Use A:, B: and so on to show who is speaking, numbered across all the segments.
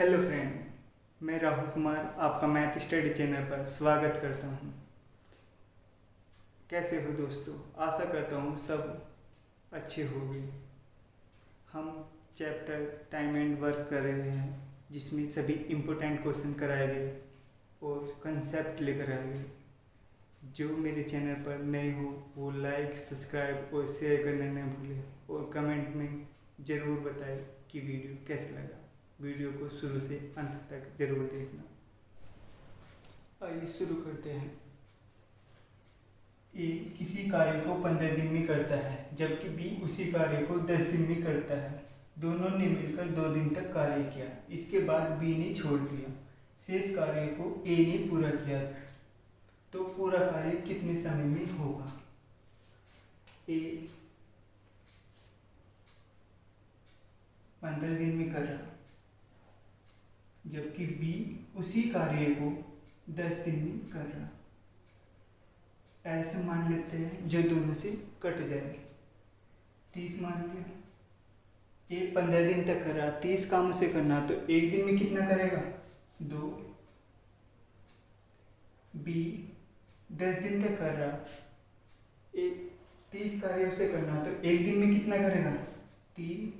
A: Hello friend, मैं राहुल कुमार आपका math study channel पर स्वागत करता हूँ। कैसे हो दोस्तों? आशा करता हूँ सब अच्छे होंगे। हम चैप्टर टाइम एंड वर्क कर रहे हैं, जिसमें सभी इम्पोर्टेंट क्वेश्चन कराए गए और कंसेप्ट लेकर आए गए। जो मेरे चैनल पर नए हो वो लाइक, सब्सक्राइब और शेयर करना न भूलें और कमेंट में ज़रूर बताएं कि वीडियो कैसा लगा। वीडियो को शुरू से अंत तक जरूर देखना। आइए शुरू करते हैं। ए किसी कार्य को 15 दिन में करता है, जबकि बी उसी कार्य को 10 दिन में करता है। दोनों ने मिलकर 2 दिन तक कार्य किया। इसके बाद बी ने छोड़ दिया। शेष कार्य को ए ने पूरा किया, तो पूरा कार्य कितने समय में होगा? ए 15 दिन में कर रहा, जबकि बी उसी कार्य को 10 दिन में कर रहा। ऐसे मान लेते हैं जो दोनों से कट जाए। 30 मान लिया। ए 15 दिन तक कर रहा, 30 काम उसे करना, तो एक दिन में कितना करेगा? 2। बी 10 दिन तक कर रहा, 30 कार्य उसे करना, तो एक दिन में कितना करेगा? 3।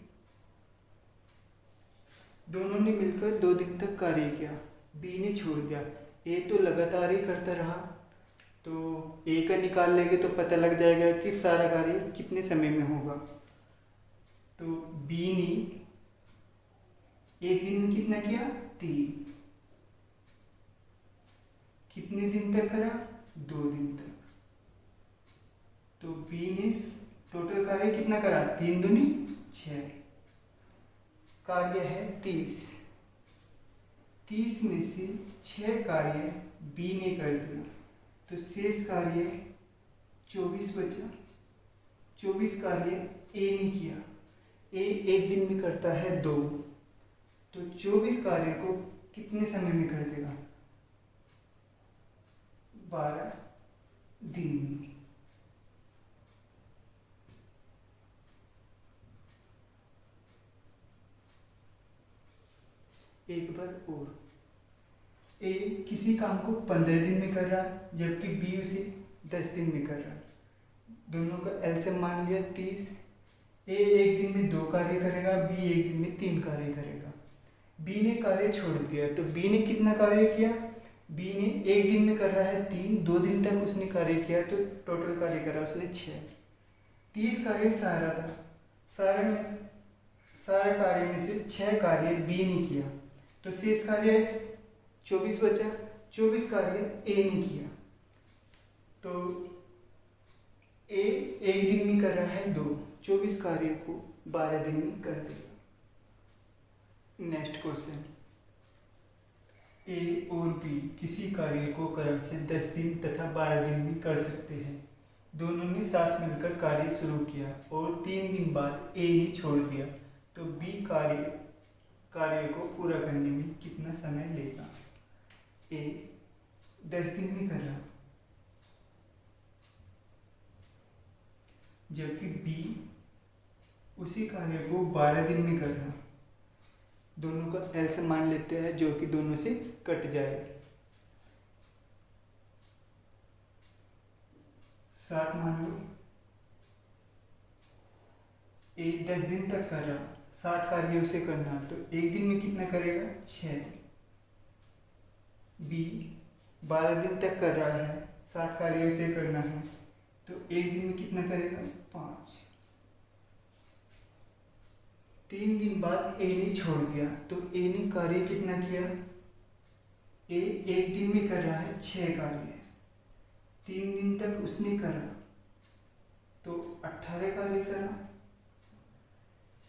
A: दोनों ने मिलकर 2 दिन तक कार्य किया। बी ने छोड़ दिया। ए तो लगातार ही करता रहा, तो ए का निकाल लेंगे तो पता लग जाएगा कि सारा कार्य कितने समय में होगा। तो बी ने एक दिन में कितना किया? 3। कितने दिन तक करा? 2 दिन तक। तो बी ने टोटल कार्य कितना करा? 3 दूनी 6। कार्य है 30। 30 में से 6 कार्य बी ने कर दिया, तो शेष कार्य 24 बचा। 24 कार्य ए ने किया। ए एक दिन में करता है 2, तो 24 कार्य को कितने समय में कर देगा? 12 दिन में। एक बार और, ए किसी काम को 15 दिन में कर रहा है, जबकि बी उसे 10 दिन में कर रहा है। दोनों का एलसीएम मान लिया 30। ए एक दिन में 2 कार्य करेगा, बी एक दिन में 3 कार्य करेगा। बी ने कार्य छोड़ दिया, तो बी ने कितना कार्य किया? बी ने एक दिन में कर रहा है 3, 2 दिन तक उसने कार्य किया, तो टोटल कार्य करा उसने 6। 30 कार्य सारा था, सारे कार्य में से 6 कार्य बी ने किया, तो शेष कार्य 24 बचा। 24 कार्य ए ने किया, तो ए एक दिन में कर रहा है 2, 24 कार्य को 12 दिन में कर देगा। Next question. ए और बी किसी कार्य को क्रम से 10 दिन तथा 12 दिन में कर सकते हैं। दोनों ने साथ मिलकर कार्य शुरू किया और 3 दिन बाद ए ने छोड़ दिया, तो बी कार्य को पूरा करने में कितना समय लेगा? ए 10 दिन में कर रहा, जबकि बी उसी कार्य को 12 दिन में कर रहा। दोनों का एलसीएम मान लेते हैं, जो कि दोनों से कट जाए। 60 मान लो। ए 10 दिन तक कर रहा, 60 कार्य उसे करना, तो एक दिन में कितना करेगा? 6। बी 12 दिन तक कर रहा है, 60 कार्य उसे करना है, तो एक दिन में कितना करेगा? 5। 3 दिन बाद ए ने छोड़ दिया, तो ए ने कार्य कितना किया? ए एक दिन में कर रहा है 6 कार्य, 3 दिन तक उसने करा, तो 18 कार्य करा।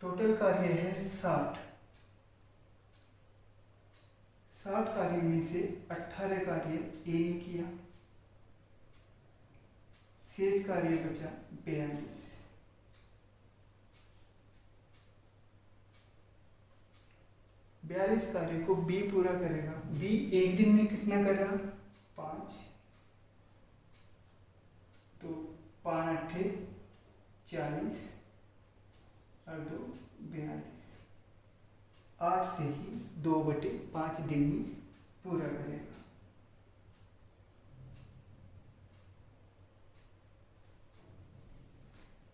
A: टोटल कार्य है 60। 60 कार्य में से 18 कार्य ए ने किया, शेष कार्य बचा 42। 42 कार्य को बी पूरा करेगा। बी एक दिन में कितना कर रहा? 5, तो 5 8 40 और 2 42। 8 से ही 2/5 दिन में पूरा करेगा।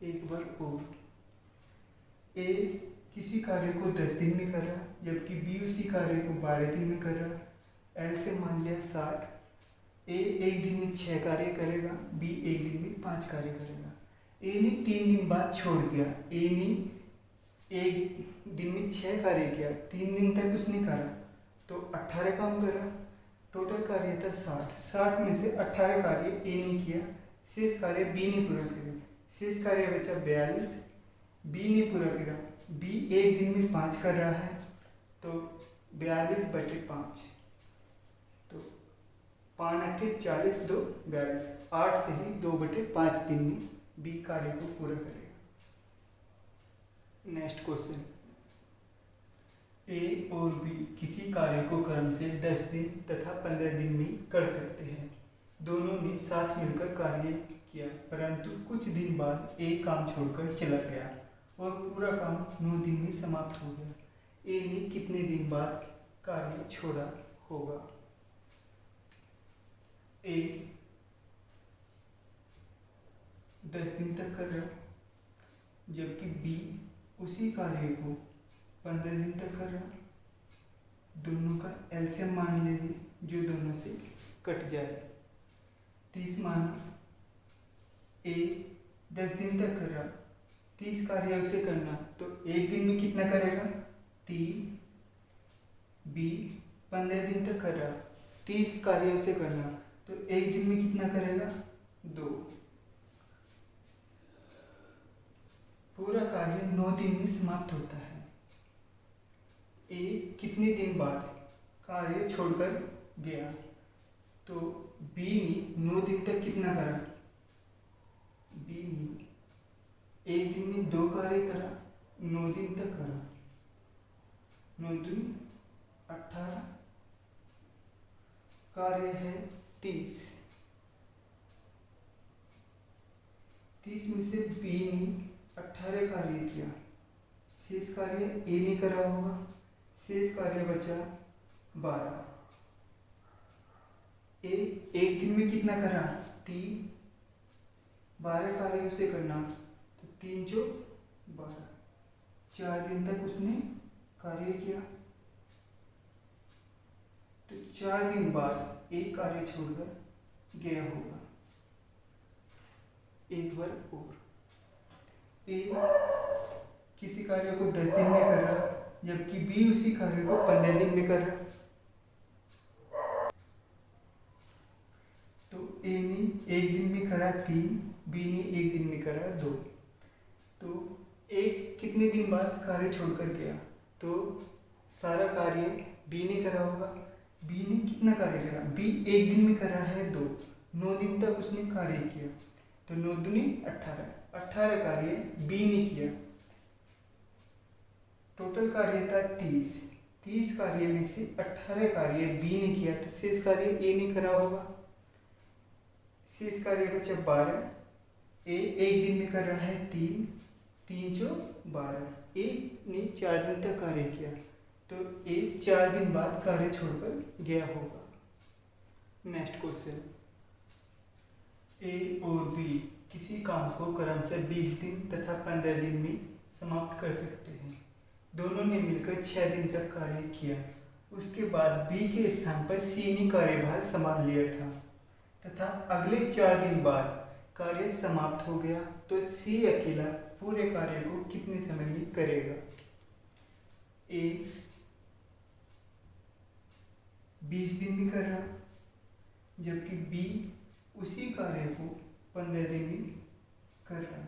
A: एक बार और, ए किसी कार्य को 10 दिन में कर रहा जबकि बी उसी कार्य को 12 दिन में कर रहा। एल से मान लिया 60। ए एक दिन में 6 कार्य करेगा, बी एक दिन में 5 कार्य करेगा। ए ने 3 दिन बाद छोड़ दिया। ए ने एक दिन में 6 कार्य किया, 3 दिन तक उसने करा तो 18 काम करा। टोटल कार्य था 60। 60 में से 18 कार्य ए ने किया, शेष कार्य बी ने पूरा किया। शेष कार्य बचा 42, बी ने पूरा किया। बी एक दिन में 5 कर रहा है तो 42/5, तो 5 8 40 2 42, 8 से ही 2/5 दिन में बी कार्य को पूरा करेगा। नेक्स्ट क्वेश्चन, ए और बी किसी कार्य को क्रम से 10 दिन तथा 15 दिन में कर सकते हैं। दोनों ने साथ मिलकर कार्य किया, परंतु कुछ दिन बाद ए काम छोड़कर चला गया और पूरा काम 9 दिन में समाप्त हो गया। ए ने कितने दिन बाद कार्य छोड़ा होगा? ए 10 दिन तक कर रहा जबकि बी उसी कार्य को 15 दिन तक कर रहा। दोनों का एलसीएम मान लेंगे जो दोनों से कट जाए। 30 माना, ए 10 दिन तक कर रहा, 30 कार्य उसे करना तो एक दिन में कितना करेगा? 3। बी 15 दिन तक कर रहा, 30 कार्य उसे करना तो एक दिन में कितना करेगा? 2। पूरा कार्य 9 दिन में समाप्त होता है। ए कितने दिन बाद कार्य छोड़कर गया तो बी ने 9 दिन तक कितना करा? बी ने एक दिन में 2 कार्य करा, 9 दिन तक करा। 9 दूनी 18, कार्य है 30। 30 में से बी ने 18 कार्य किया, शेष कार्य ए ने करा होगा। शेष कार्य बचा 12। ए एक दिन में कितना करा? 3। 12 कार्य उसे करना तो 3 जो 12, 4 दिन तक उसने कार्य किया तो 4 दिन बाद एक कार्य छोड़कर गया होगा। एक बार और, ए किसी कार्य को 10 दिन में कर रहा जबकि बी उसी कार्य को 15 दिन में कर रहा। तो ए ने एक दिन में करा 3, बी ने एक दिन में करा 2। तो ए कितने दिन बाद कार्य छोड़कर गया तो सारा कार्य बी ने करा होगा। बी ने कितना कार्य करा? बी एक दिन में करा है 2, 9 दिन तक उसने कार्य किया तो 9 दूनी 18, 18 कार्य बी ने किया। टोटल कार्य था 30। 30 कार्य में से 18 कार्य बी ने किया तो शेष कार्य ए ने करा होगा। शेष कार्य बचा 12। ए एक दिन में कर रहा है 3, 3 जो 12। ए ने 4 दिन तक कार्य किया तो ए 4 दिन बाद कार्य छोड़कर गया होगा। नेक्स्ट क्वेश्चन, ए और बी किसी काम को क्रम से 20 दिन तथा 15 दिन में समाप्त कर सकते हैं। दोनों ने मिलकर 6 दिन तक कार्य किया। उसके बाद बी के स्थान पर सी ने कार्यभार संभाल लिया था तथा अगले 4 दिन बाद कार्य समाप्त हो गया तो सी अकेला पूरे कार्य को कितने समय में करेगा? ए 20 दिन में कर रहा जबकि बी उसी कार्य को 15 दिन में कर रहा।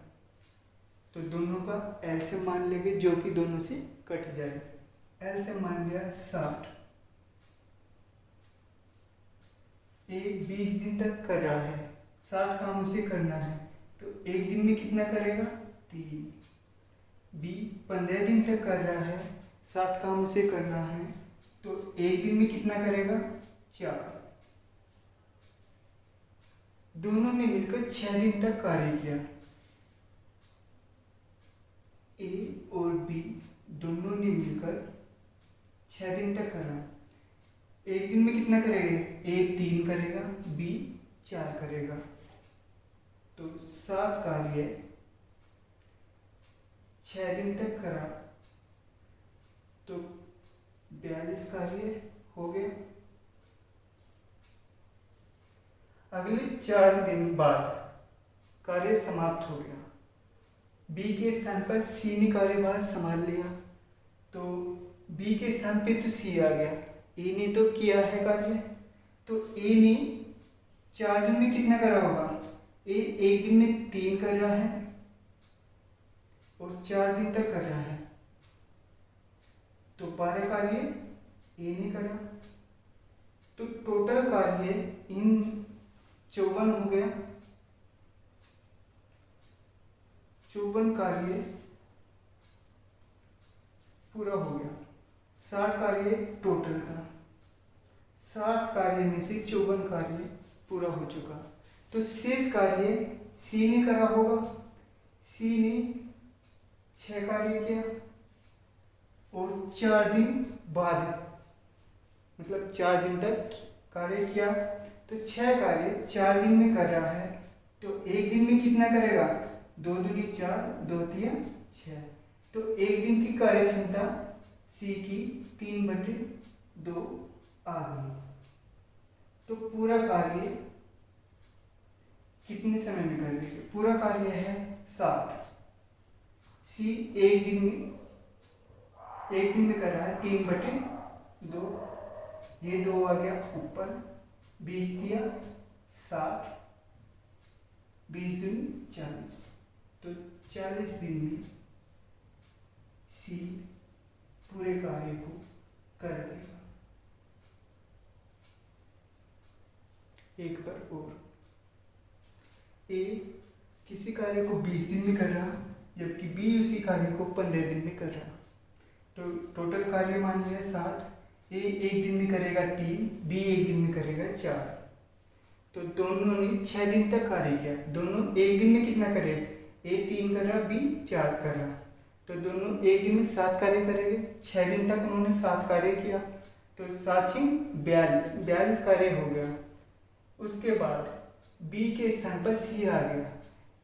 A: तो दोनों का एल से मान लेंगे जो कि दोनों से कट जाए। एल से मान लिया 60। ए 20 दिन तक कर रहा है, 60 काम उसे करना है तो एक दिन में कितना करेगा? 3। बी 15 दिन तक कर रहा है, 60 काम उसे करना है तो एक दिन में कितना करेगा? 4। दोनों ने मिलकर 6 दिन तक कार्य किया। ए और बी दोनों ने मिलकर 6 दिन तक कर रहा है। एक दिन में कितना करेगा? ए 3 करेगा, बी 4 करेगा। तो 7 कार्य 6 दिन तक करा तो 42 कार्य हो गए। अगले 4 दिन बाद कार्य समाप्त हो गया। बी के स्थान पर सी ने कार्यभार संभाल लिया। तो बी के स्थान पे तो सी आ गया, ए ने तो किया है कार्य। तो ए ने 4 दिन में कितना करा होगा? ए एक दिन में 3 कर रहा है और 4 दिन तक कर रहा है, तो 12 कार्य ए ने करा। तो टोटल कार्य इन 54 हो गया। 54 कार्य पूरा हो गया। 60 कार्य टोटल था। 60 कार्य में से 54 कार्य पूरा हो चुका। तो शेष कार्य सी ने करा होगा। सी ने 6 कार्य किया और 4 दिन बाद, मतलब 4 दिन तक कार्य किया। तो 6 कार्य 4 दिन में कर रहा है, तो एक दिन में कितना करेगा? 2 दूनी 4, 2 तिया 6। तो एक दिन की कार्य क्षमता सी की 3/2 आ गई। तो पूरा कार्य कितने समय में कर देंगे? पूरा कार्य है 60। सी एक दिन में कर रहा है 3/2। ये 2 आ गया ऊपर, 20 दिया 60, 20 दूनी 40। तो 40 दिन में सी पूरे कार्य को कर देगा। एक बार और, ए किसी कार्य को 20 दिन में कर रहा, जबकि बी उसी कार्य को 15 दिन में कर रहा। तो टोटल कार्य मान लिया 60। ए एक दिन में करेगा 3, बी एक दिन में करेगा 4। तो दोनों ने 6 दिन तक कार्य किया। दोनों एक दिन में कितना करे? ए 3 कर रहा, बी 4 कर रहा। तो दोनों एक दिन में 7 कार्य करेंगे। 6 दिन तक उन्होंने 7 कार्य किया, तो 7 × 42 कार्य हो गया। उसके बाद बी के स्थान पर सी आ गया।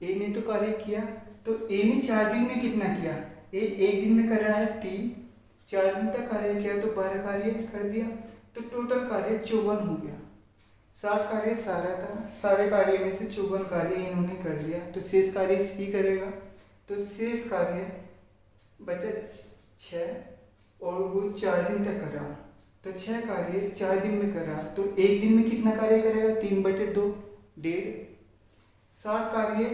A: ए ने तो कार्य किया, तो ए ने 4 दिन में कितना किया? ए एक दिन में कर रहा है 3, 4 दिन तक कार्य किया तो 12 कार्य कर दिया। तो टोटल कार्य 54 हो गया। 60 कार्य सारा था, सारे कार्य में से 54 कार्य इन्होंने कर दिया। तो शेष कार्य सी करेगा। तो शेष कार्य बचा 6 और वो 4 दिन तक कर रहा। तो 6 कार्य 4 दिन में कर रहा, तो एक दिन में कितना कार्य करेगा? 3/2, 1.5। 60 कार्य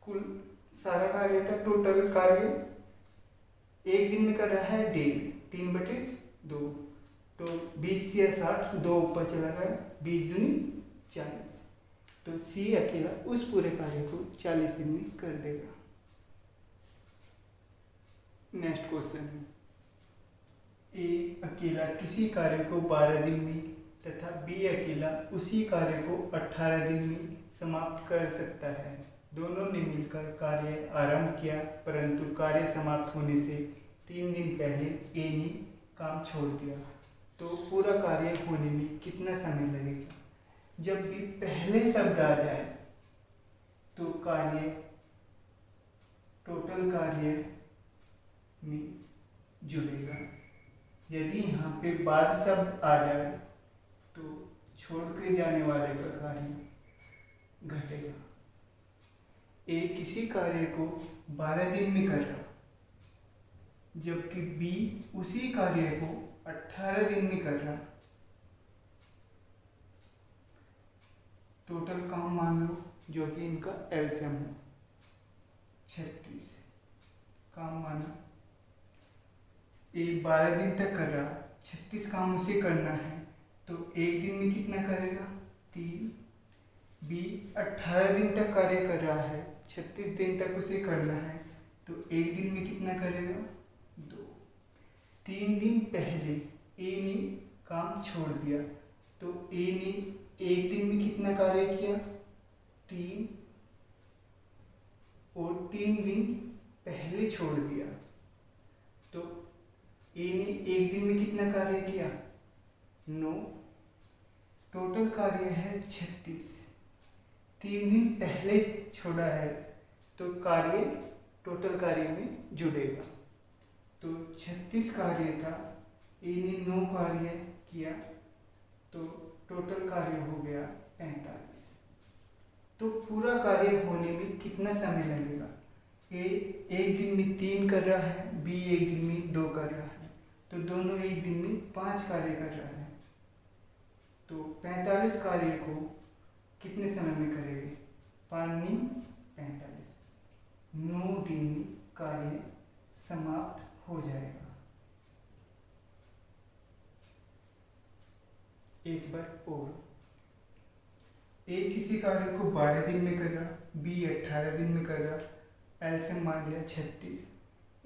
A: कुल सारा कार्य था, टोटल कार्य एक दिन में कर रहा है 1.5, 3/2। तो 20 दिया 60, 2 ऊपर चला गया, 20 दूनी 40। तो सी अकेला उस पूरे कार्य को 40 दिन में कर देगा। नेक्स्ट क्वेश्चन, ए अकेला किसी कार्य को 12 दिन में तथा बी अकेला उसी कार्य को 18 दिन में समाप्त कर सकता है। दोनों ने मिलकर कार्य आरंभ किया, परंतु कार्य समाप्त होने से 3 दिन पहले ए ने काम छोड़ दिया। तो पूरा कार्य होने में कितना समय लगेगा? जब भी पहले शब्द आ जाए तो कार्य टोटल कार्य में जुड़ेगा। यदि यहाँ पे बाद शब्द आ जाए तो छोड़ के जाने वाले का कार्य घटेगा। ए किसी कार्य को 12 दिन में कर रहा, जबकि बी उसी कार्य को 18 दिन में कर रहा। टोटल काम मान लो जो कि इनका एलसीएम है 36। काम माना ए 12 दिन तक कर रहा, 36 काम उसे करना है, तो एक दिन में कितना करेगा? 3। बी 18 दिन तक कार्य कर रहा है, 36 दिन तक उसे करना है, तो एक दिन में कितना करेगा? 2। 3 दिन पहले ए ने काम छोड़ दिया, तो ए ने एक दिन में कितना कार्य किया? 3, और 3 दिन पहले छोड़ दिया, तो ए ने एक दिन में कितना कार्य किया? 9। टोटल कार्य है 36। 3 दिन पहले छोड़ा है तो कार्य टोटल कार्य में जुड़ेगा। तो 36 कार्य था, ए ने 9 कार्य किया तो टोटल कार्य हो गया 45। तो पूरा कार्य होने में कितना समय लगेगा? ए एक दिन में 3 कर रहा है, बी एक दिन में 2 कर रहा है, तो दोनों एक दिन में 5 कार्य कर रहा है। तो 45 कार्य को कितने समय में करेंगे? 5 × 45, 9 दिन में कार्य समाप्त हो जाएगा। एक बार और, ए किसी कार्य को 12 दिन में कर रहा, बी 18 दिन में कर रहा, एलसीएम मान लिया 36।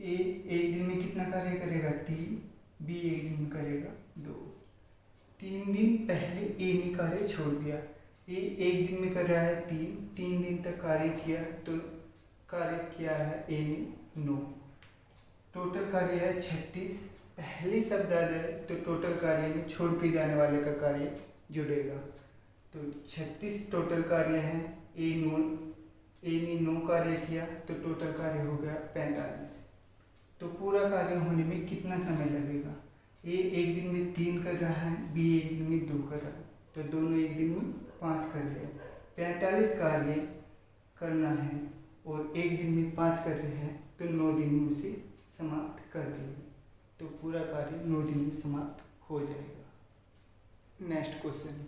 A: ए एक दिन में कितना कार्य करेगा? 3। बी एक दिन में करेगा 2। 3 दिन पहले ए ने कार्य छोड़ दिया। ए एक दिन में कर रहा है 3 दिन तक कार्य किया तो कार्य किया है ए ने 9। टोटल कार्य है 36। पहले शब्द आ जाए तो टोटल कार्य में छोड़ के जाने वाले का कार्य जुड़ेगा। तो 36 टोटल कार्य है, ए ने 9 कार्य किया तो टोटल कार्य हो गया 45। तो पूरा कार्य होने में कितना समय लगेगा? ए एक दिन में 3 कर रहा है, बी एक दिन में 2 कर रहा है, तो दोनों एक दिन में 5 कर रहे हैं। 45 कार्य करना है और एक दिन में 5 कर रहे हैं तो 9 दिन में उसे समाप्त कर देंगे। तो पूरा कार्य 9 दिन में समाप्त हो जाएगा। नेक्स्ट क्वेश्चन,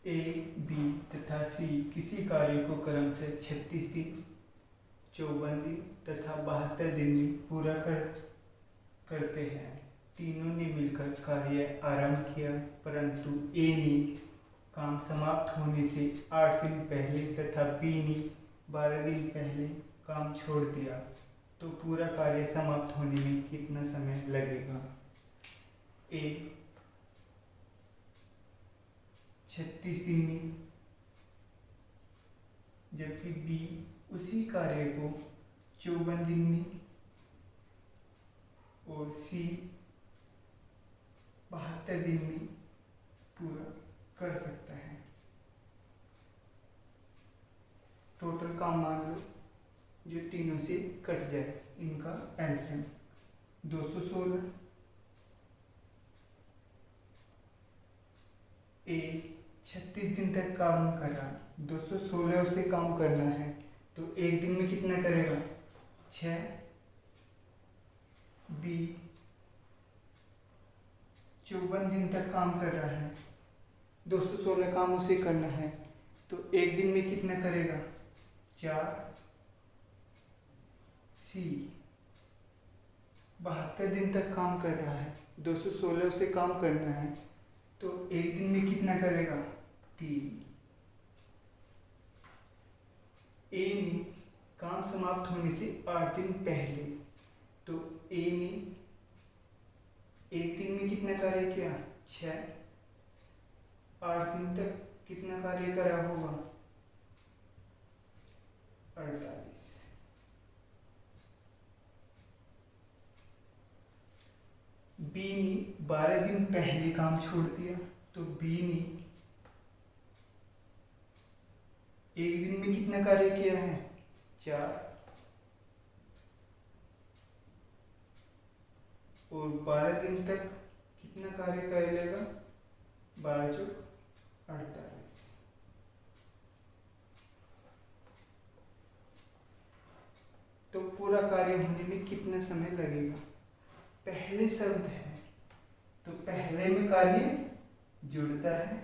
A: ए, बी तथा सी किसी कार्य को क्रम से 36 दिन, 54 दिन तथा 72 दिन में पूरा करते हैं। तीनों ने मिलकर कार्य आरंभ किया, परंतु ए ने काम समाप्त होने से 8 दिन पहले तथा बी ने 12 दिन पहले काम छोड़ दिया, तो पूरा कार्य समाप्त होने में कितना समय लगेगा? ए 36 दिन में, जबकि बी उसी कार्य को 54 दिन में और सी 72 दिन में पूरा कर सकता है। टोटल काम मान लो जो तीनों से कट जाए, इनका एलसीएम 216। ए 36 दिन तक काम कर रहा, 216 से काम करना है तो एक दिन में कितना करेगा? 6। बी 54 दिन तक काम कर रहा है, 216 काम उसे करना है तो एक दिन में कितना करेगा? 4। सी 72 दिन तक काम कर रहा है, 216 से काम करना है तो एक दिन में कितना करेगा? 3। ए ने काम समाप्त होने से 8 दिन पहले, तो ए ने एक दिन में कितना कार्य किया? 6। 8 दिन तक कितना कार्य करा होगा? 48। बी ने 12 दिन पहले काम छोड़ दिया, तो बी ने एक दिन में कितना कार्य किया है? 4। और 12 दिन तक कितना कार्य कर लेगा? 12 × 48। तो पूरा कार्य होने में कितना समय लगेगा? पहले शब्द है तो पहले में कार्य जुड़ता है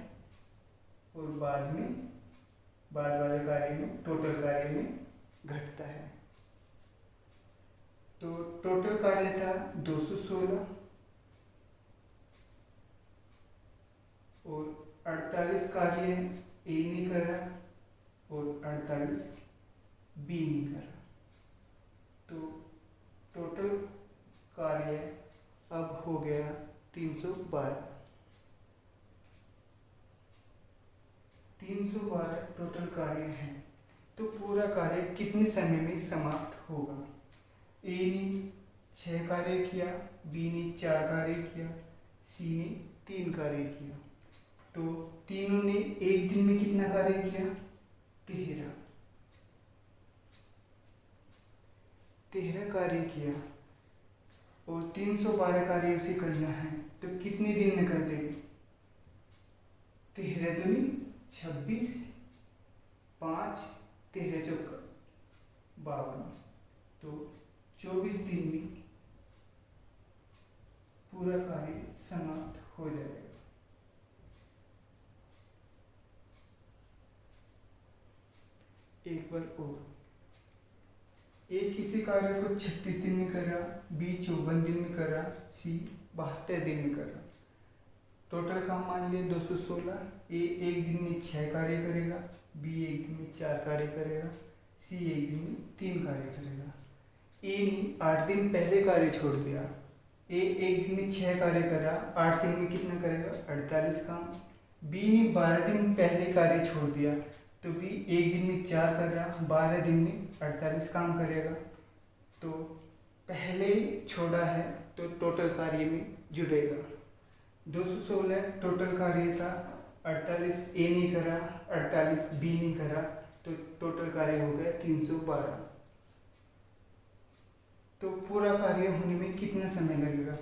A: और बाद वाले कार्य में, टोटल कार्य में घटता है। तो टोटल कार्य था 216 और 48 कार्य ए ने करा और 48 बी ने करा। तो टोटल कार्य अब हो गया 312। 312 टोटल कार्य है। तो पूरा कार्य कितने समय में समाप्त होगा? ए ने 6 कार्य किया, बी ने 4 कार्य किया, सी ने 3 कार्य किया। तो तीनों ने एक दिन में कितना कार्य किया? 13 कार्य किया और 312 कार्य उसे करना है, तो कितने दिन में कर देंगे? 13 दूनी 26, 5, 13 चौका 52, तो 24 दिन में पूरा कार्य समाप्त हो जाएगा। एक बार और, ए किसी कार्य को 36 दिन में कर रहा, बी 54 दिन में कर रहा, सी 72 दिन में कर रहा। टोटल काम मान लिया 216। ए एक दिन में 6 कार्य करेगा, बी एक दिन में 4 कार्य करेगा, सी एक दिन में 3 कार्य करेगा। ए ने 8 दिन पहले कार्य छोड़ दिया। ए एक दिन में 6 कार्य कर रहा, 8 दिन में कितना करेगा? 48 काम। बी ने 12 दिन पहले कार्य छोड़ दिया, तो बी एक दिन में 4 कर रहा, 12 दिन में 48 काम करेगा। तो पहले छोड़ा है तो टोटल कार्य में जुड़ेगा। 216 टोटल कार्य था, 48 ए ने करा, 48 बी ने करा, तो टोटल कार्य हो गया 312। तो पूरा कार्य होने में कितना समय लगेगा?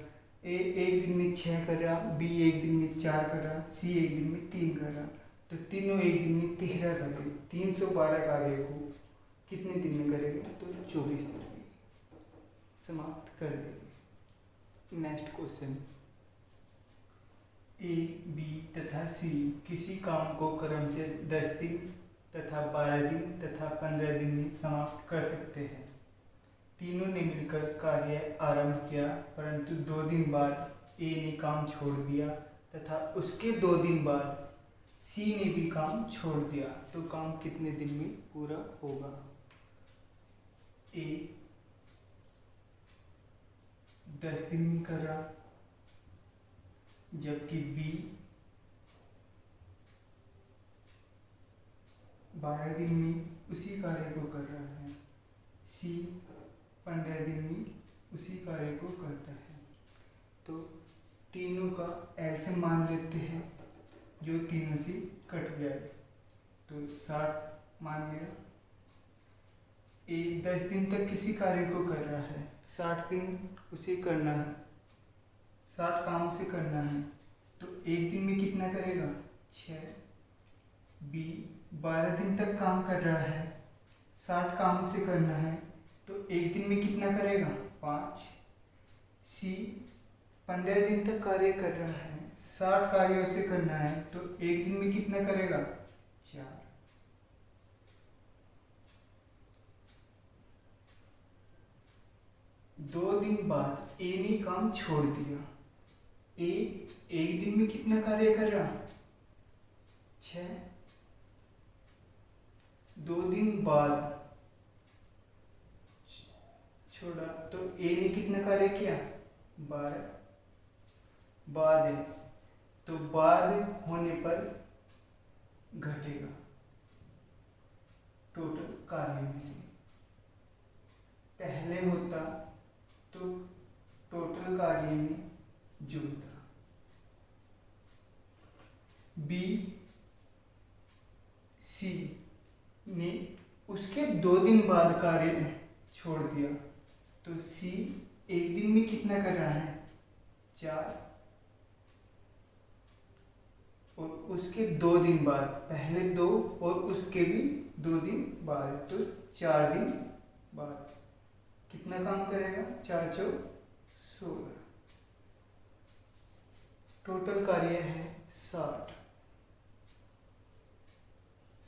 A: ए एक दिन में 6 कर रहा, बी एक दिन में 4 कर रहा, सी एक दिन में 3 कर रहा, तो तीनों एक दिन में 13 कार्य, 312 कार्य को कितने दिन में करेगा? तो 24 दिन में समाप्त कर देंगे। नेक्स्ट क्वेश्चन, ए बी तथा सी किसी काम को क्रम से 10 दिन तथा 12 दिन तथा 15 दिन में समाप्त कर सकते हैं। तीनों ने मिलकर कार्य आरंभ किया, परंतु 2 दिन बाद ए ने काम छोड़ दिया तथा उसके 2 दिन बाद सी ने भी काम छोड़ दिया, तो काम कितने दिन में पूरा होगा? ए 10 दिन में कर रहा, जबकि बी 12 दिन में उसी कार्य को कर रहा है, सी 15 दिन में उसी कार्य को करता है। तो तीनों का एलसीएम मान लेते हैं, जो तीनों से कट जाए, तो 60 मान लिया। ए 10 दिन तक किसी कार्य को कर रहा है, 60 दिन उसे करना है, 60 काम उसे करना है, तो एक दिन में कितना करेगा? 6। बी 12 दिन तक काम कर रहा है, 60 काम उसे करना है, तो एक दिन में कितना करेगा? 5। सी 15 दिन तक कार्य कर रहा है, 60 कार्य उसे करना है, तो एक दिन में कितना करेगा? 4। 2 दिन बाद ए ने काम छोड़ दिया। ए एक दिन में कितना कार्य कर रहा? 6। 2 दिन बाद छोड़ा, तो ए ने कितना कार्य किया? 12। बाद है, तो बाद होने पर घटेगा टोटल कार्य में से। पहले होता तो टोटल कार्य में जुड़ता। बी सी ने उसके 2 दिन बाद कार्य छोड़ दिया, तो सी एक दिन में कितना कर रहा है? 4। और उसके 2 दिन बाद, पहले 2 और उसके भी 2 दिन बाद, तो 4 दिन बाद कितना काम करेगा? 4 चौक 16। टोटल कार्य है 60।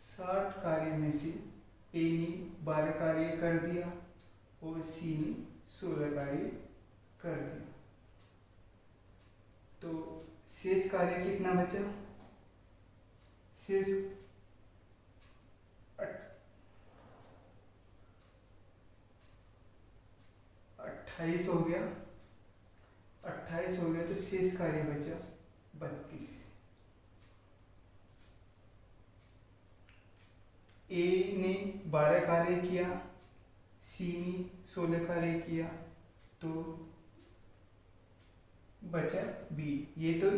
A: 60 कार्य में से ए ने 12 कार्य कर दिया और सी ने 16 कार्य कर दिया, तो शेष कार्य कितना बचा? शेष 28 हो गया। 28 हो गया, तो शेष कार्य बचा 32। ए ने 12 कार्य किया, सी ने 16 कार्य किया, तो बचा बी। ये तो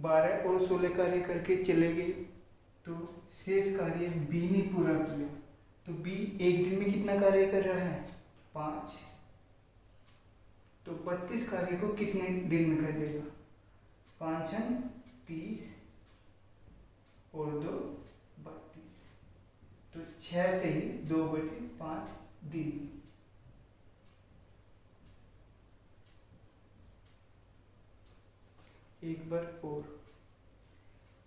A: 12 और 16 कार्य करके चले गए, तो शेष कार्य बी ने पूरा किया। तो बी एक दिन में कितना कार्य कर रहा है? 5। तो 32 कार्य को कितने दिन में कर देगा? 5 30 और 2 32। तो 6 से ही 2/5 दिन। एक बार और,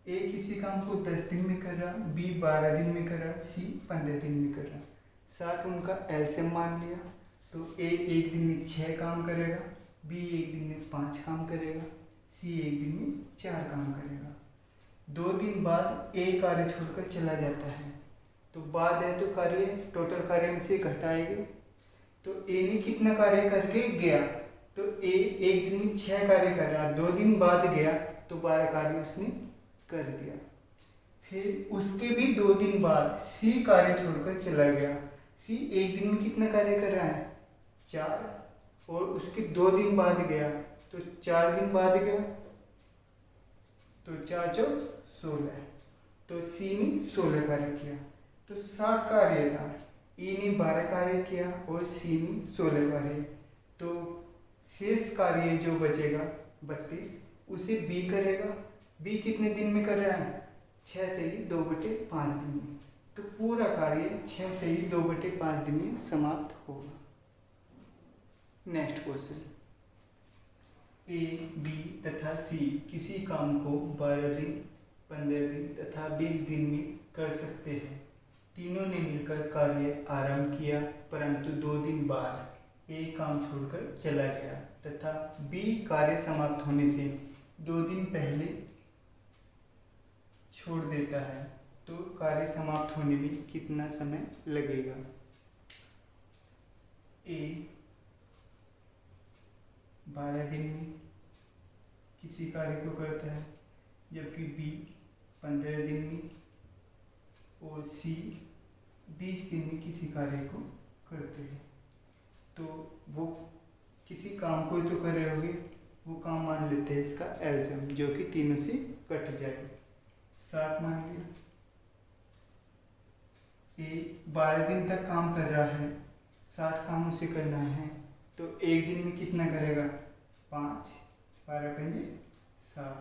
A: ए किसी काम को 10 दिन में कर रहा, बी 12 दिन में कर रहा, सी 15 दिन में कर रहा। 60 उनका एलसीएम मान लिया। तो ए एक दिन में 6 काम करेगा, बी एक दिन में 5 काम करेगा, सी एक दिन में 4 काम करेगा। 2 दिन बाद ए कार्य छोड़कर चला जाता है। तो बाद है तो कार्य टोटल कार्य में से घटाएंगे। तो ए ने कितना कार्य करके गया? तो ए एक दिन में 6 कार्य कर रहा, 2 दिन बाद गया तो 12 कार्य उसने कर दिया। फिर उसके भी 2 दिन बाद सी कार्य छोड़कर चला गया। सी एक दिन में कितना कार्य कर रहा है? 4। और उसके 2 दिन बाद गया तो 4 दिन बाद गया, तो 4 चौक 16। तो सी ने 16 कार्य किया। तो 60 कार्य था, ई ने 12 कार्य किया और सी ने 16 कार्य। तो शेष कार्य जो बचेगा 32, उसे बी करेगा। बी कितने दिन में कर रहा है? 6 से ही 2/5 दिन में। तो पूरा कार्य 6 से ही 2/5 दिन में समाप्त होगा। नेक्स्ट क्वेश्चन, ए बी तथा सी किसी काम को 12 दिन 15 दिन तथा 20 दिन में कर सकते हैं। तीनों ने मिलकर कार्य आरंभ किया, परंतु 2 दिन बाद ए काम छोड़कर चला गया तथा बी कार्य समाप्त होने से 2 दिन पहले छोड़ देता है। तो कार्य समाप्त होने में कितना समय लगेगा? ए 12 दिन में किसी कार्य को करता है, जबकि बी 15 दिन में और सी 20 दिन में किसी कार्य को करते हैं। तो वो किसी काम को तो कर रहे होंगे, वो काम मान लेते हैं इसका एलसीएम, जो कि तीनों से कट जाए। 60 मान लिया। ए 12 दिन तक काम कर रहा है, 60 काम उसे करना है, तो एक दिन में कितना करेगा? 5, 12 पंजे 60।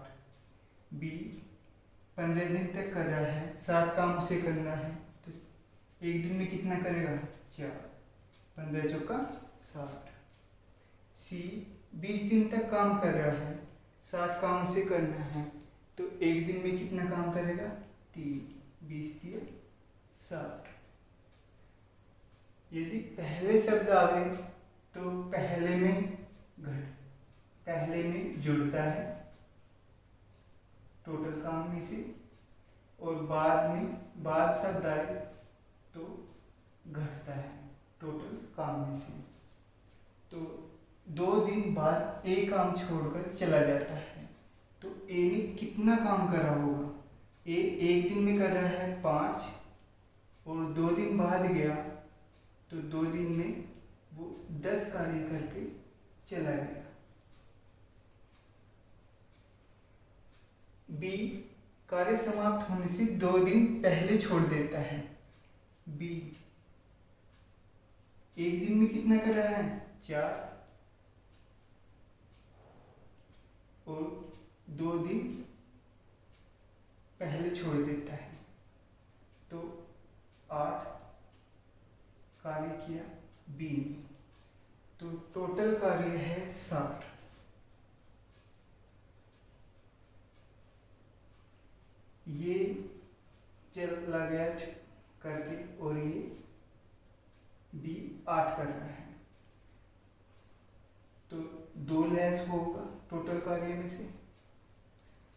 A: बी 15 दिन तक कर रहा है, 60 काम उसे करना है, तो एक दिन में कितना करेगा? 4, 15 चौका 60। सी 20 दिन तक काम कर रहा है, 60 काम उसे करना है, तो एक दिन में कितना काम करेगा? 3, 20 3 60। यदि पहले शब्द आवे तो पहले में जुड़ता है टोटल काम में से, और बाद शब्द आए तो घटता है टोटल काम में से। तो 2 दिन बाद ए काम छोड़कर चला जाता है, तो ए ने कितना काम करा होगा? ए एक दिन में कर रहा है 5 और 2 दिन बाद गया, तो 2 दिन में वो 10 कार्य करके चला गया। बी कार्य समाप्त होने से 2 दिन पहले छोड़ देता है। बी एक दिन में कितना कर रहा है? 4 और 2 दिन पहले छोड़ देता है, तो 8 कार्य किया बी ने। तो टोटल कार्य है 60। ये चला गया करके, और ये बी 8 कर रहा है, तो 2 लेस होगा टोटल कार्य में से।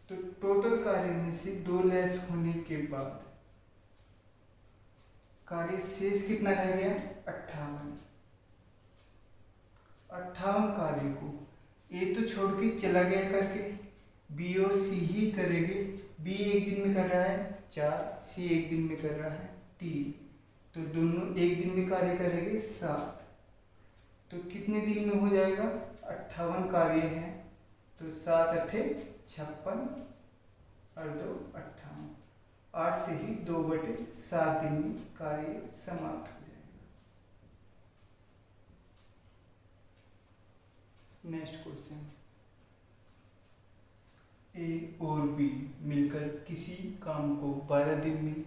A: तो टोटल कार्य में से 2 लेस होने के बाद कार्य शेष कितना रह गया? 58। 58 कार्य को ए तो छोड़ के चला गया करके, बी और सी ही करेंगे। बी एक दिन में कर रहा है 4, सी एक दिन में कर रहा है 3, तो दोनों एक दिन में कार्य करेंगे 7। तो कितने दिन में हो जाएगा? 58 कार्य हैं, तो 7 अट्ठे 56 और 2 58, 8 से ही 2/7 दिन में कार्य समाप्त हो जाएगा। नेक्स्ट क्वेश्चन, ए और बी मिलकर किसी काम को 12 दिन में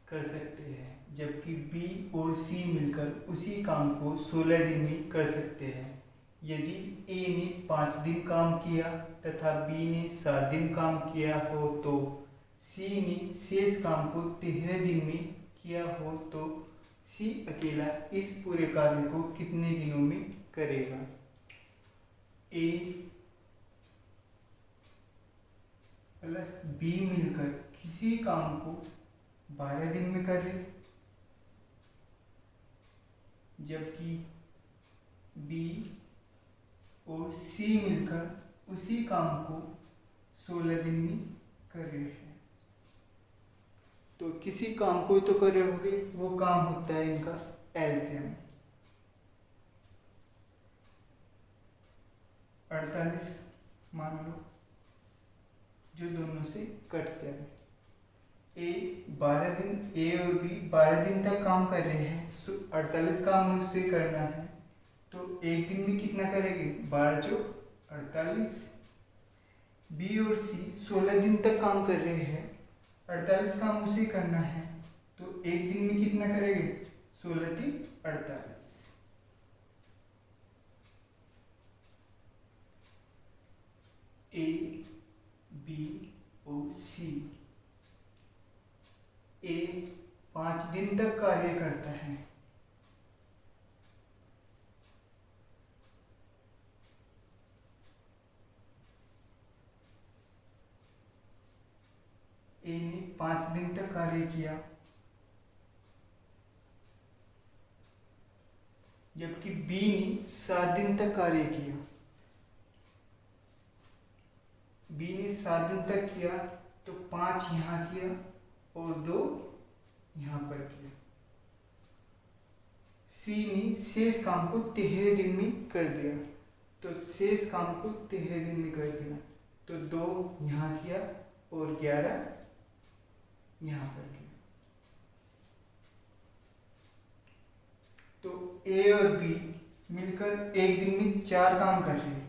A: कर सकते हैं, जबकि बी और सी मिलकर उसी काम को 16 दिन में कर सकते हैं। यदि ए ने 5 दिन काम किया तथा बी ने 7 दिन काम किया हो तो सी ने शेष काम को 13 दिन में किया हो तो सी अकेला इस पूरे कार्य को कितने दिनों में करेगा? ए प्लस बी मिलकर किसी काम को 12 दिन में कर रहे, जबकि बी और सी मिलकर उसी काम को 16 दिन में कर रहे हैं। तो किसी काम को तो कर रहे होंगे, वो काम होता है इनका एलसीएम। 48 मान लो, जो दोनों से कट जाए। ए 12 दिन, ए और बी 12 दिन तक काम कर रहे हैं, 48 काम उससे करना है, तो एक दिन में कितना करेंगे? 12 चौक 48। बी और सी 16 दिन तक काम कर रहे हैं, 48 काम उसे करना है, तो एक दिन में कितना करेंगे? 16 3 48। ए बी और सी, ए 5 दिन तक कार्य करता है, ए ने 5 दिन तक कार्य किया, जबकि बी ने 7 दिन तक कार्य किया। बी ने 7 दिन तक किया तो 5 यहाँ किया और 2 यहाँ पर किया। सी ने शेष काम को 13 दिन में कर दिया, तो शेष काम को 13 दिन में कर दिया, तो 2 यहाँ किया और 11 यहाँ पर किया। तो ए और बी मिलकर एक दिन में 4 काम कर रहे हैं,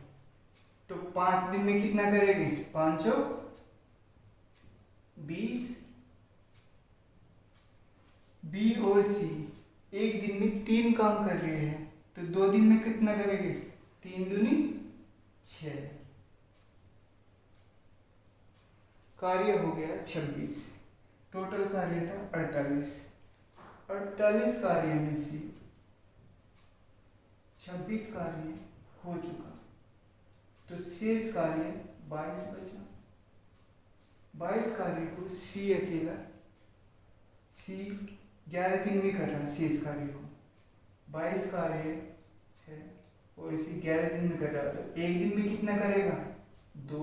A: तो 5 दिन में कितना करेंगे? 5 चौक 20। बी और सी एक दिन में 3 काम कर रहे हैं, तो 2 दिन में कितना करेंगे? 3 दूनी 6। कार्य हो गया 26, टोटल कार्य था 48। 48 कार्य में से 26 कार्य हो चुका, तो शेष कार्य 22 बचा। 22 कार्य को सी अकेला, सी 11 दिन में कर रहा है शेष कार्य को। 22 कार्य है और इसी 11 दिन में कर रहा है, तो एक दिन में कितना करेगा? 2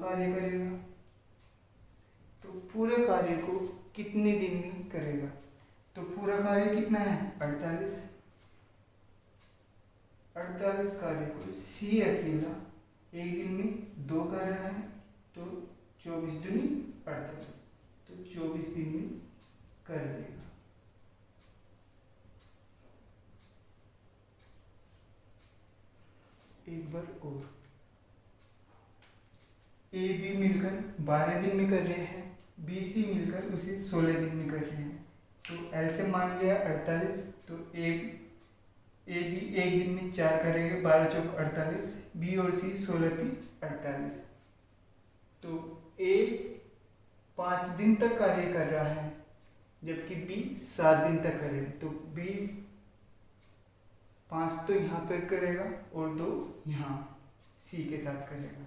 A: कार्य करेगा। तो पूरे कार्य को कितने दिन में करेगा? तो पूरा कार्य कितना है? 48। 48 कार्य को सी अकेला एक दिन में 2 कर रहा है, तो 24 दूनी 48, तो 24 दिन में कर देगा। एक बार और, ए बी मिलकर 12 दिन में कर रहे हैं, बी सी मिलकर उसे 16 दिन में कर रहे हैं, तो एल से मान लिया 48, तो ए बी एक दिन में 4 करेंगे, 12 चौक 48, बी और सी 16 3 48। तो ए 5 दिन तक कार्य कर रहा है, जबकि बी 7 दिन तक करे, तो बी 5 तो यहाँ पर करेगा और 2 यहाँ सी के साथ करेगा।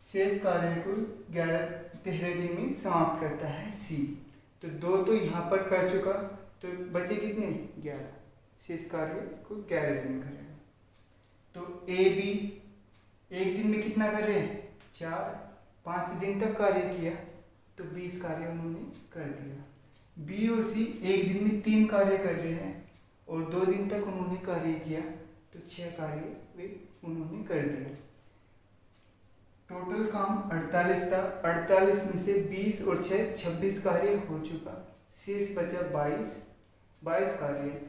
A: शेष कार्य को 13 दिन में समाप्त करता है सी, तो 2 तो यहाँ पर कर चुका, तो बचे कितने? 11। शेष कार्य को 11 दिन में करेगा। तो ए बी एक दिन में कितना कर रहे हैं? 4। 5 दिन तक कार्य किया, तो 20 कार्य उन्होंने कर दिया। बी और सी एक दिन में 3 कार्य कर रहे हैं, और 2 दिन तक उन्होंने कार्य किया तो 6 कार्य वे उन्होंने कर दिया। टोटल काम 48 था। 48 में से 20 और 6 26 कार्य हो चुका, शेष बचा 22 कार्य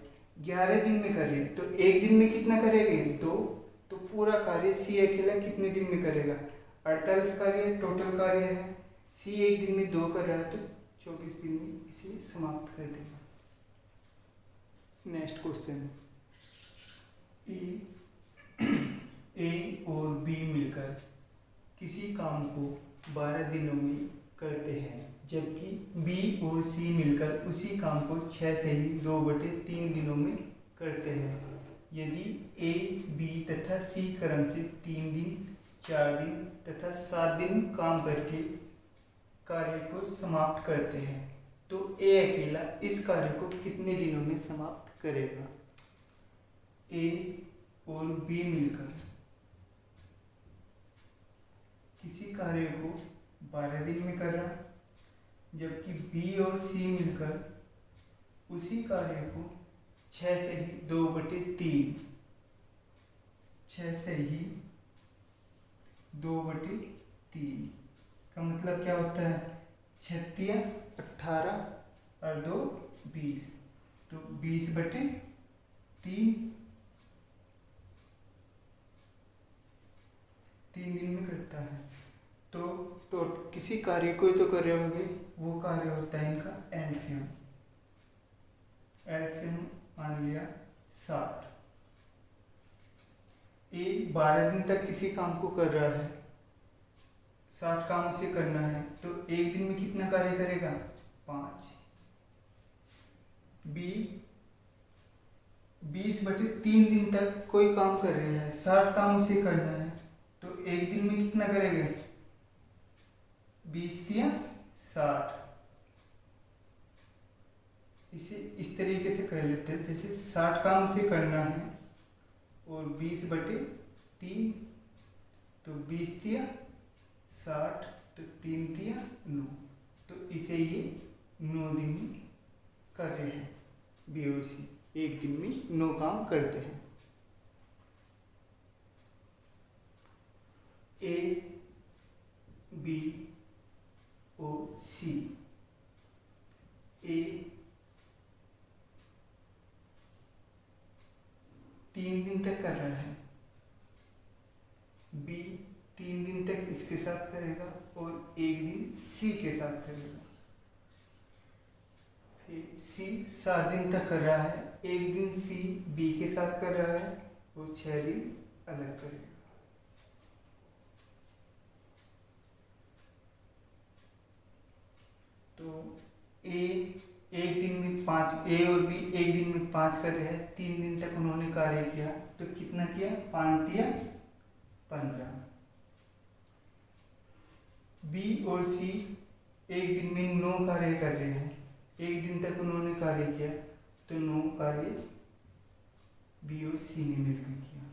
A: 11 दिन में करिए। तो एक दिन में कितना करेंगे? 2। तो पूरा कार्य सी अकेला कितने दिन में करेगा? 48 कार्य टोटल कार्य है, सी एक दिन में 2 कर रहा है तो 24 दिन में इसे समाप्त कर देगा। नेक्स्ट क्वेश्चन, ए और बी मिलकर किसी काम को 12 दिनों में करते हैं, जबकि बी और सी मिलकर उसी काम को 6 से ही 2/3 दिनों में करते हैं। यदि ए, बी तथा सी क्रम से 3 दिन, 4 दिन तथा 7 दिन काम करके कार्य को समाप्त करते हैं, तो ए अकेला इस कार्य को कितने दिनों में समाप्त करेगा? ए और बी मिलकर किसी कार्य को 12 दिन में कर रहा, जबकि बी और सी मिलकर उसी कार्य को 6 से ही 2/3 का मतलब क्या होता है? 36 18 और 2 20, तो 20/3 3 दिन में करता है। तो किसी कार्य को तो कर रहे होंगे, वो कार्य होता है इनका एलसीएम मान लिया 60। ए 12 दिन तक किसी काम को कर रहा है, 60 काम उसे करना है, तो एक दिन में कितना कार्य करेगा? 5। बी 20/3 दिन तक कोई काम कर रहे हैं, 60 काम उसे करना है, तो एक दिन में कितना करेगा? 20 × 60। इसे इस तरीके से कर लेते हैं, जैसे 60 काम उसे करना है और 20/3, तो 20 × 60, तो 3 × 9, तो इसे ये 9 दिन में कर रहे हैं। बी और सी एक दिन में 9 काम करते हैं। ए, बी और सी, ए 3 दिन तक कर रहा है, बी 3 दिन तक इसके साथ करेगा और एक दिन सी के साथ करेगा। फिर सी 7 दिन तक कर रहा है, एक दिन सी बी के साथ कर रहा है और 6 दिन अलग करेगा। तो ए एक दिन में 5, ए और बी एक दिन में 5 कर रहे हैं, 3 दिन तक उन्होंने कार्य किया, तो कितना किया? 5 × 15। बी और सी एक दिन में 9 कार्य कर रहे हैं, एक दिन तक उन्होंने कार्य किया, तो 9 कार्य बी और सी ने मिलकर किया।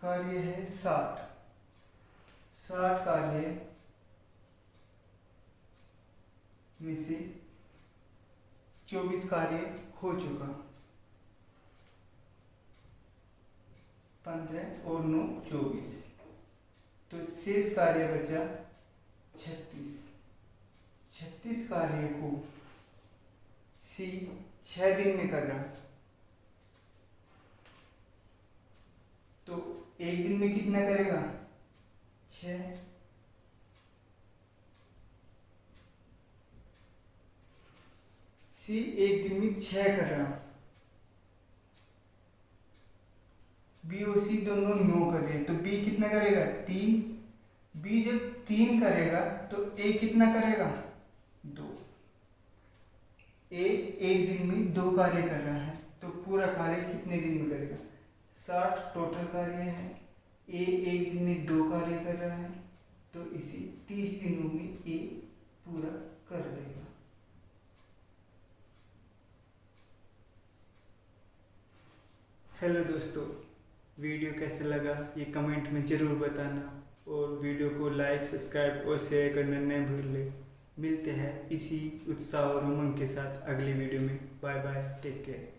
A: कार्य है 60 कार्य में से 24 कार्य हो चुका, 15 और 9 24, तो शेष कार्य बचा 36 कार्य को सी 6 दिन में कर रहा है, तो एक दिन में कितना करेगा? 6। सी एक दिन में 6 कर रहा, बी और सी दोनों 9 कर रहे हैं, तो बी कितना करेगा? 3। बी जब 3 करेगा तो ए कितना करेगा? 2। ए एक दिन में 2 कार्य कर रहा है, तो पूरा कार्य कितने दिन में करेगा? 60 टोटल कार्य है, ए एक दिन में 2 कार्य कर रहा है, तो इसे 30 दिनों में ए पूरा कर देगा। हेलो दोस्तों, वीडियो कैसा लगा ये कमेंट में ज़रूर बताना, और वीडियो को लाइक, सब्सक्राइब और शेयर करना न भूलें। मिलते हैं इसी उत्साह और उमंग के साथ अगली वीडियो में। Bye bye, take care.